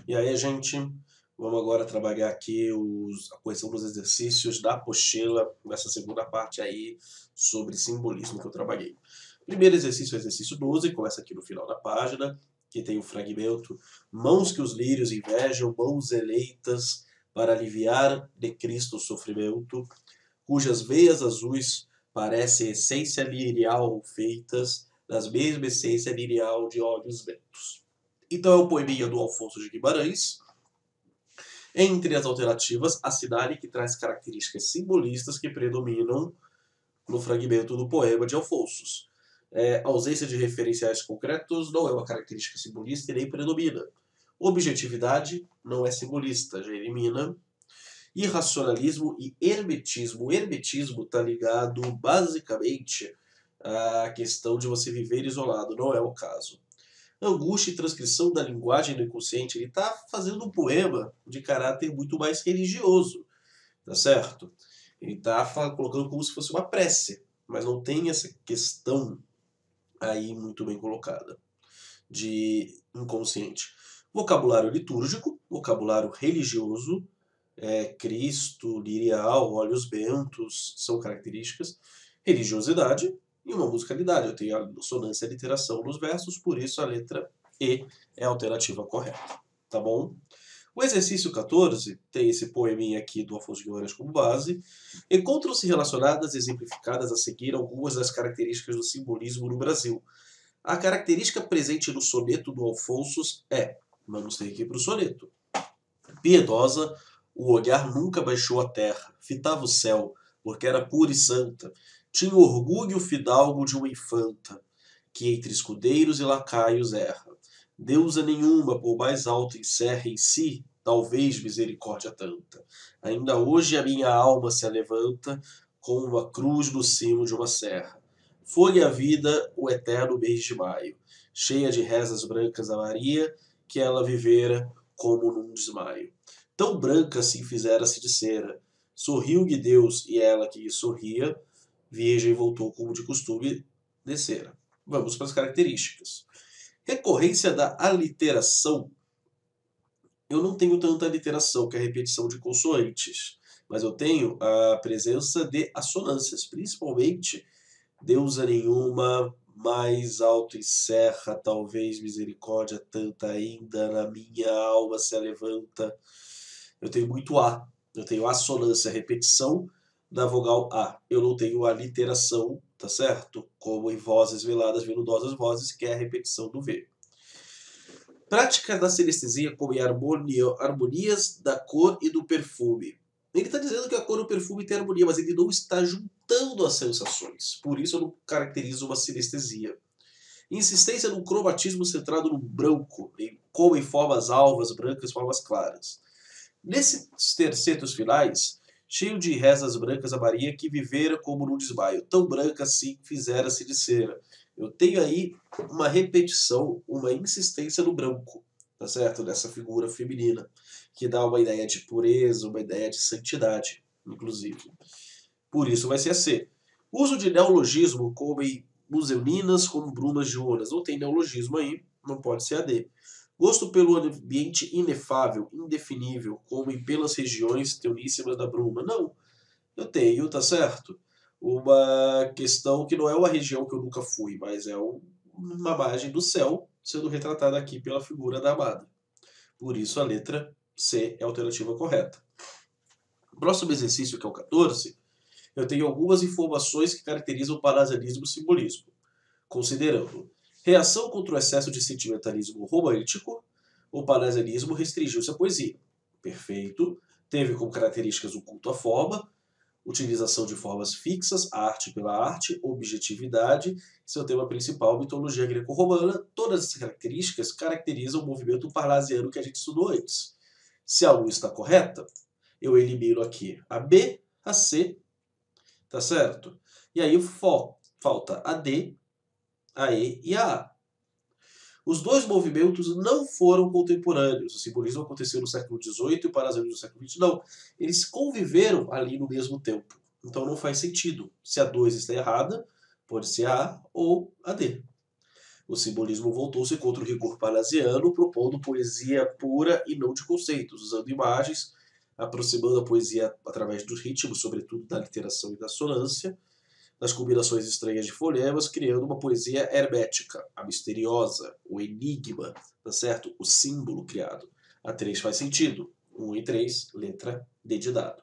E aí, gente, vamos agora trabalhar aqui a correção dos exercícios da apostila, nessa segunda parte aí, sobre simbolismo que eu trabalhei. Primeiro exercício é o exercício 12, começa aqui no final da página, que tem o fragmento: mãos que os lírios invejam, mãos eleitas para aliviar de Cristo o sofrimento, cujas veias azuis parecem essência lirial feitas das mesma essência lirial de olhos bentos. Então é um poeminha do Alfonso de Guimarães. Entre as alternativas, assinale que traz características simbolistas que predominam no fragmento do poema de Alfonso. A ausência de referenciais concretos não é uma característica simbolista e nem predomina. Objetividade não é simbolista, já elimina. Irracionalismo e hermetismo. O hermetismo está ligado basicamente à questão de você viver isolado, não é o caso. Angústia e transcrição da linguagem do inconsciente. Ele está fazendo um poema de caráter muito mais religioso, tá certo? Ele está colocando como se fosse uma prece, mas não tem essa questão aí muito bem colocada de inconsciente. Vocabulário litúrgico, vocabulário religioso, Cristo, lirial, olhos bentos, são características. Religiosidade e uma musicalidade. Eu tenho a sonância e a literação nos versos, por isso a letra E é a alternativa correta. Tá bom? O exercício 14 tem esse poeminha aqui do Afonso de Guimarães como base. Encontram-se relacionadas e exemplificadas a seguir algumas das características do simbolismo no Brasil. A característica presente no soneto do Alfonso é, vamos ter aqui para o soneto: piedosa, o olhar nunca baixou a terra, fitava o céu, porque era pura e santa. Tinha orgulho fidalgo de uma infanta, que entre escudeiros e lacaios erra. Deusa nenhuma, por mais alta encerra em si, talvez misericórdia tanta. Ainda hoje a minha alma se levanta, com uma cruz no cimo de uma serra. Foi a vida o eterno mês de maio, cheia de rezas brancas a Maria, que ela vivera como num desmaio. Tão branca assim fizera-se de cera. Sorriu-lhe Deus, e ela que lhe sorria, virgem voltou como de costume descera. Vamos para as características. Recorrência da aliteração. Eu não tenho tanta aliteração, que é a repetição de consoantes, mas eu tenho a presença de assonâncias, principalmente deusa nenhuma, mais alto encerra, talvez misericórdia tanta ainda, na minha alma se levanta. Eu tenho muito A. Eu tenho assonância, repetição da vogal A. Eu não tenho a literação, tá certo? Como em vozes veladas, veludosas vozes, que é a repetição do V. Prática da sinestesia como em harmonias da cor e do perfume. Ele está dizendo que a cor e o perfume têm harmonia, mas ele não está juntando as sensações. Por isso eu não caracterizo uma sinestesia. Insistência no cromatismo centrado no branco, como em formas alvas, brancas, formas claras. Nesses tercetos finais, cheio de rezas brancas a Maria, que vivera como num desmaio, tão branca assim fizera-se de cera. Eu tenho aí uma repetição, uma insistência no branco, tá certo? Dessa figura feminina, que dá uma ideia de pureza, uma ideia de santidade, inclusive. Por isso vai ser a C. Uso de neologismo, como em museuninas, como brumas de onas. Não tem neologismo aí, não pode ser a D. Gosto pelo ambiente inefável, indefinível, como em pelas regiões teuníssimas da bruma. Não, eu tenho, tá certo? Uma questão que não é uma região que eu nunca fui, mas é uma imagem do céu sendo retratada aqui pela figura da amada. Por isso a letra C é a alternativa correta. Próximo exercício, que é o 14, eu tenho algumas informações que caracterizam o parasianismo e o simbolismo, considerando reação contra o excesso de sentimentalismo romântico. O parasianismo restringiu-se à poesia. Perfeito. Teve como características o culto à forma, utilização de formas fixas, arte pela arte, objetividade, seu tema principal, mitologia greco-romana. Todas essas características caracterizam o movimento parnasiano que a gente estudou antes. Se a U está correta, eu elimino aqui a B, a C, tá certo? E aí falta a D, a E e a A. Os dois movimentos não foram contemporâneos. O simbolismo aconteceu no século XVIII e o parasianismo no século XX. Não. Eles conviveram ali no mesmo tempo. Então não faz sentido. Se a 2 está errada, pode ser a A ou a D. O simbolismo voltou-se contra o rigor parnasiano, propondo poesia pura e não de conceitos, usando imagens, aproximando a poesia através dos ritmos, sobretudo da literação e da sonância, das combinações estranhas de fonemas, criando uma poesia hermética, a misteriosa, o enigma, tá certo? O símbolo criado. A 3 faz sentido. 1 e 3, letra D de dado.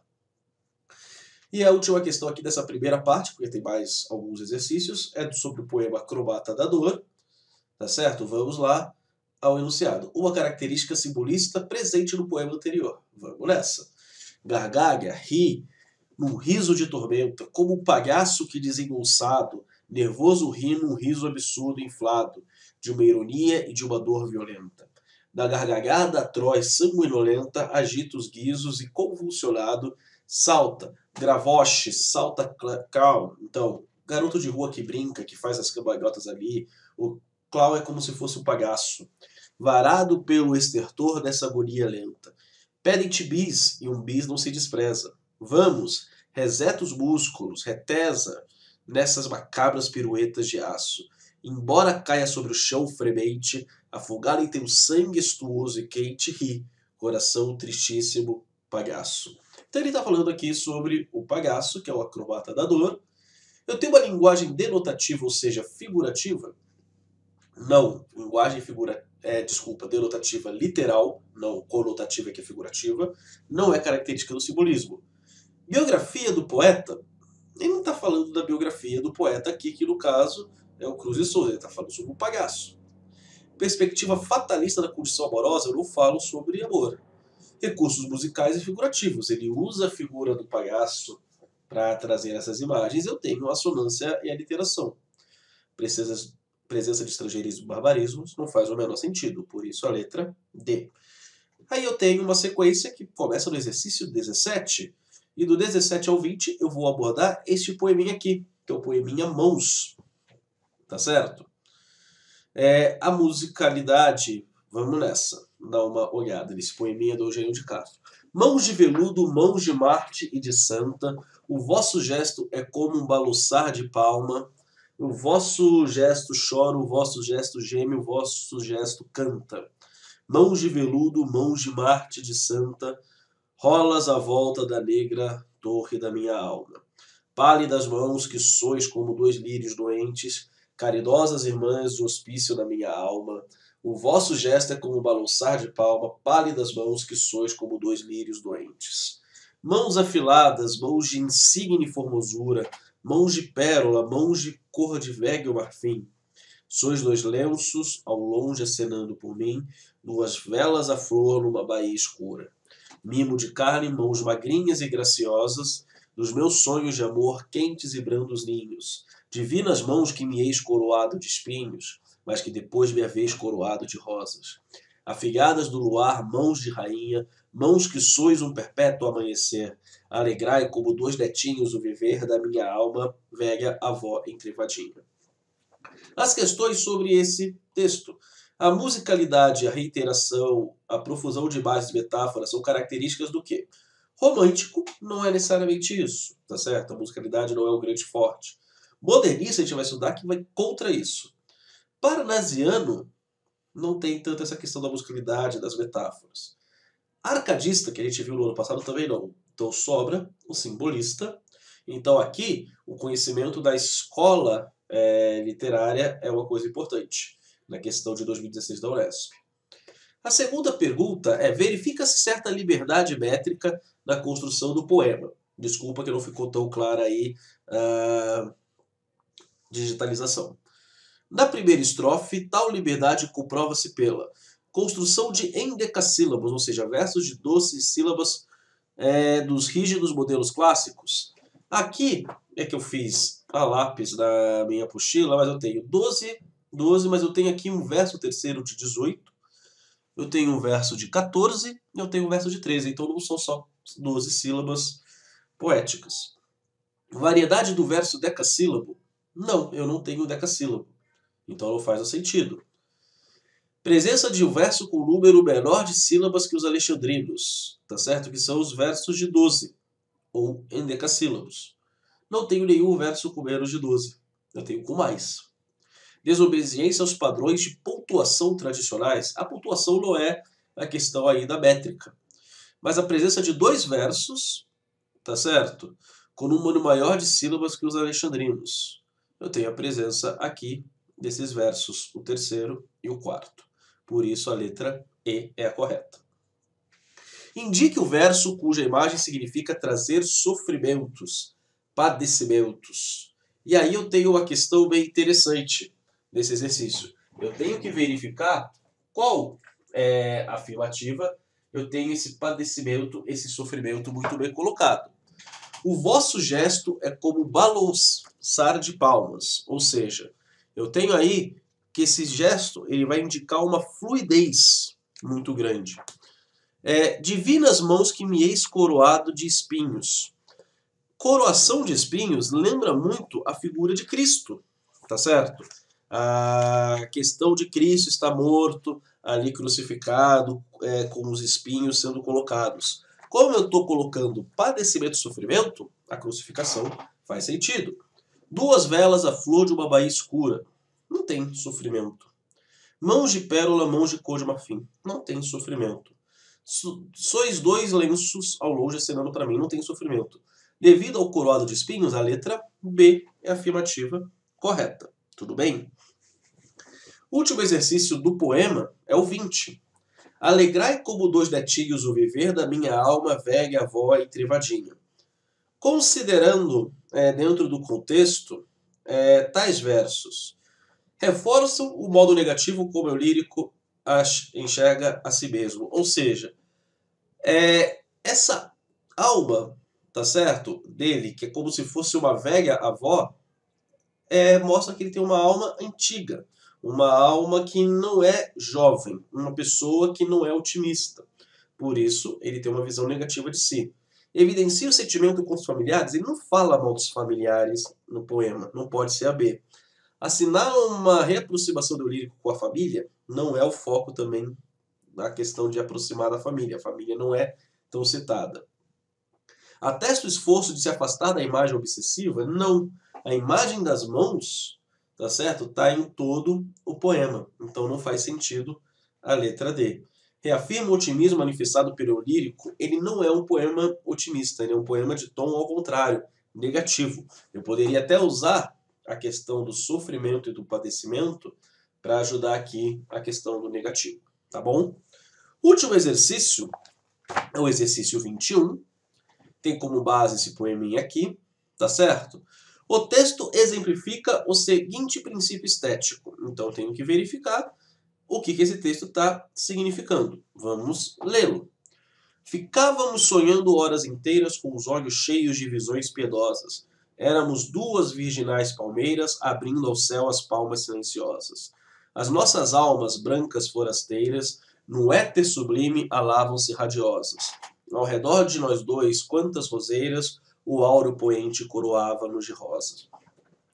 E a última questão aqui dessa primeira parte, porque tem mais alguns exercícios, é sobre o poema Acrobata da Dor, tá certo? Vamos lá ao enunciado. Uma característica simbolista presente no poema anterior. Vamos nessa. Gargalha, ri, num riso de tormenta, como um palhaço que desengonçado, nervoso ri num riso absurdo inflado, de uma ironia e de uma dor violenta. Da gargalhada atroz, sanguinolenta, agita os guizos e, convulsionado, salta, gravoche, salta clown. Então, garoto de rua que brinca, que faz as cambalhotas ali, o clown é como se fosse um palhaço, varado pelo estertor dessa agonia lenta. Pedem-te bis, e um bis não se despreza. Vamos, reseta os músculos, retesa nessas macabras piruetas de aço. Embora caia sobre o chão fremente, afogado em teu sangue estuoso e quente, ri, coração tristíssimo, palhaço. Então ele está falando aqui sobre o palhaço, que é o acrobata da dor. Eu tenho uma linguagem denotativa, ou seja, figurativa? Não, linguagem denotativa literal, não conotativa que é figurativa, não é característica do simbolismo. Biografia do poeta, ele não está falando da biografia do poeta aqui, que no caso é o Cruz de Souza, ele está falando sobre o palhaço. Perspectiva fatalista da condição amorosa, eu não falo sobre amor. Recursos musicais e figurativos, ele usa a figura do palhaço para trazer essas imagens, eu tenho a assonância e a literação. Presença de estrangeirismo e barbarismos não faz o menor sentido, por isso a letra D. Aí eu tenho uma sequência que começa no exercício 17, e do 17 ao 20 eu vou abordar este poeminha aqui, que é o poeminha Mãos. Tá certo? A musicalidade, vamos nessa, dar uma olhada nesse poeminha do Eugênio de Castro. Mãos de veludo, mãos de Marte e de Santa, o vosso gesto é como um balouçar de palma, o vosso gesto chora, o vosso gesto geme, o vosso gesto canta. Mãos de veludo, mãos de Marte e de Santa, rolas à volta da negra torre da minha alma. Pálidas mãos que sois como dois lírios doentes, caridosas irmãs do hospício da minha alma, o vosso gesto é como balouçar de palma, pálidas mãos que sois como dois lírios doentes. Mãos afiladas, mãos de insigne formosura, mãos de pérola, mãos de cor de véguio marfim. Sois dois lenços, ao longe acenando por mim, duas velas à flor numa baía escura. Mimo de carne, mãos magrinhas e graciosas, dos meus sonhos de amor quentes e brandos ninhos. Divinas mãos que me eis coroado de espinhos, mas que depois me haveis coroado de rosas. Afigadas do luar, mãos de rainha, mãos que sois um perpétuo amanhecer. Alegrai como dois netinhos o viver da minha alma, velha avó entrevadinha. As questões sobre esse texto. A musicalidade, a reiteração, a profusão de imagens e metáforas são características do quê? Romântico não é necessariamente isso, tá certo? A musicalidade não é o grande forte. Modernista a gente vai estudar que vai contra isso. Parnasiano não tem tanto essa questão da musicalidade, das metáforas. Arcadista, que a gente viu no ano passado, também não. Então sobra o simbolista. Então aqui, o conhecimento da escola literária é uma coisa importante na questão de 2016 da Unesp. A segunda pergunta é: verifica-se certa liberdade métrica na construção do poema. Desculpa que não ficou tão clara aí a digitalização. Na primeira estrofe, tal liberdade comprova-se pela construção de endecassílabos, ou seja, versos de 12 sílabas dos rígidos modelos clássicos. Aqui é que eu fiz a lápis da minha apostila, mas eu tenho 12, mas eu tenho aqui um verso terceiro de 18, eu tenho um verso de 14 e eu tenho um verso de 13, então não são só 12 sílabas poéticas. Variedade do verso decassílabo? Não, eu não tenho decassílabo, então não faz o sentido. Presença de um verso com número menor de sílabas que os alexandrinos, tá certo? Que são os versos de 12, ou endecassílabos. Não tenho nenhum verso com menos de 12, eu tenho com mais. desobediência aos padrões de pontuação tradicionais. A pontuação não é a questão aí da métrica, mas a presença de 2 versos, tá certo? Com um número maior de sílabas que os alexandrinos. Eu tenho a presença aqui desses versos, o terceiro e o quarto. Por isso a letra E é a correta. Indique o verso cuja imagem significa trazer sofrimentos, padecimentos. E aí eu tenho uma questão bem interessante nesse exercício. Eu tenho que verificar qual é a afirmativa. Eu tenho esse padecimento, esse sofrimento muito bem colocado. O vosso gesto é como balançar de palmas. Ou seja, eu tenho aí que esse gesto ele vai indicar uma fluidez muito grande. Divinas mãos que me eis coroado de espinhos. Coroação de espinhos lembra muito a figura de Cristo, tá certo? A questão de Cristo estar morto, ali crucificado, com os espinhos sendo colocados. Como eu estou colocando padecimento e sofrimento, a crucificação faz sentido. 2 velas à flor de uma baía escura. Não tem sofrimento. Mãos de pérola, mãos de cor de marfim. Não tem sofrimento. Sois 2 lenços ao longe acenando para mim. Não tem sofrimento. Devido ao coroado de espinhos, a letra B é a afirmativa correta. Tudo bem? O último exercício do poema é o 20. Alegrai como 2 netinhos o viver da minha alma, velha avó e trevadinha. Considerando, dentro do contexto, tais versos, reforçam o modo negativo como o lírico enxerga a si mesmo. Ou seja, essa alma, tá certo, dele, que é como se fosse uma velha avó, mostra que ele tem uma alma antiga, uma alma que não é jovem, uma pessoa que não é otimista. Por isso, ele tem uma visão negativa de si. Evidencia o sentimento com os familiares, ele não fala mal dos familiares no poema, não pode ser a B. Assinala uma reaproximação do lírico com a família, não é o foco também na questão de aproximar da família. A família não é tão citada. Atesta o esforço de se afastar da imagem obsessiva? Não. A imagem das mãos, tá certo? Tá em todo o poema. Então não faz sentido a letra D. Reafirma o otimismo manifestado pelo lírico. Ele não é um poema otimista, ele é um poema de tom ao contrário, negativo. Eu poderia até usar a questão do sofrimento e do padecimento para ajudar aqui a questão do negativo, tá bom? Último exercício é o exercício 21. Tem como base esse poeminha aqui, tá certo? O texto exemplifica o seguinte princípio estético. Então eu tenho que verificar o que esse texto está significando. Vamos lê-lo. Ficávamos sonhando horas inteiras com os olhos cheios de visões piedosas. Éramos 2 virginais palmeiras abrindo ao céu as palmas silenciosas. As nossas almas brancas forasteiras no éter sublime alavam-se radiosas. Ao redor de nós 2, quantas roseiras o áureo poente coroava-nos de rosas.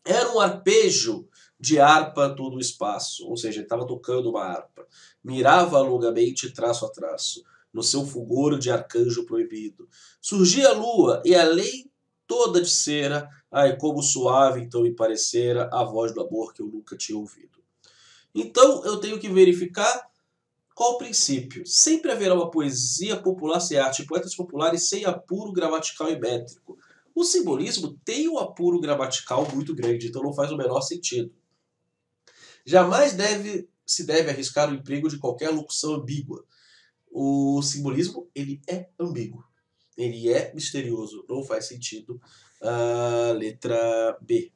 Era um arpejo de harpa todo o espaço, ou seja, ele estava tocando uma harpa. Mirava longamente traço a traço, no seu fulgor de arcanjo proibido. Surgia a lua e a lei toda de cera, ai, como suave então me parecera a voz do amor que eu nunca tinha ouvido. Então eu tenho que verificar qual o princípio. Sempre haverá uma poesia popular sem arte, poetas populares sem apuro gramatical e métrico. O simbolismo tem um apuro gramatical muito grande, então não faz o menor sentido. Jamais se deve arriscar o emprego de qualquer locução ambígua. O simbolismo ele é ambíguo, ele é misterioso, não faz sentido. Letra B.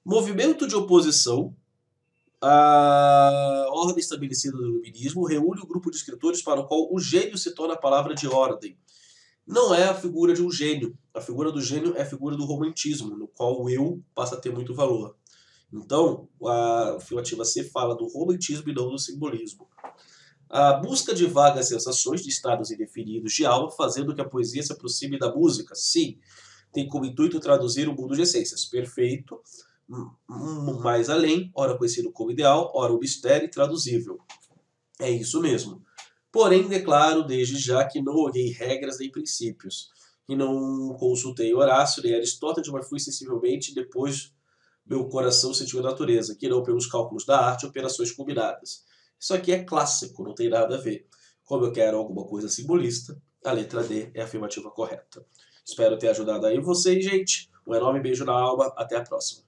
Movimento de oposição a ordem estabelecida do iluminismo reúne o grupo de escritores para o qual o gênio se torna a palavra de ordem. Não é a figura de um gênio. A figura do gênio é a figura do romantismo, no qual o eu passa a ter muito valor. Então, a afirmativa C fala do romantismo e não do simbolismo. A busca de vagas sensações de estados indefinidos de alma, fazendo que a poesia se aproxime da música. Sim, tem como intuito traduzir o mundo de essências. Perfeito. Mais além, ora conhecido como ideal, ora o mistério intraduzível. É isso mesmo. Porém, declaro desde já que não olhei regras nem princípios, que não consultei Horácio nem Aristóteles, mas fui sensivelmente depois meu coração sentiu a natureza, que não pelos cálculos da arte e operações combinadas. Isso aqui é clássico, não tem nada a ver. Como eu quero alguma coisa simbolista, a letra D é a afirmativa correta. Espero ter ajudado aí vocês, gente. Um enorme beijo na alma. Até a próxima.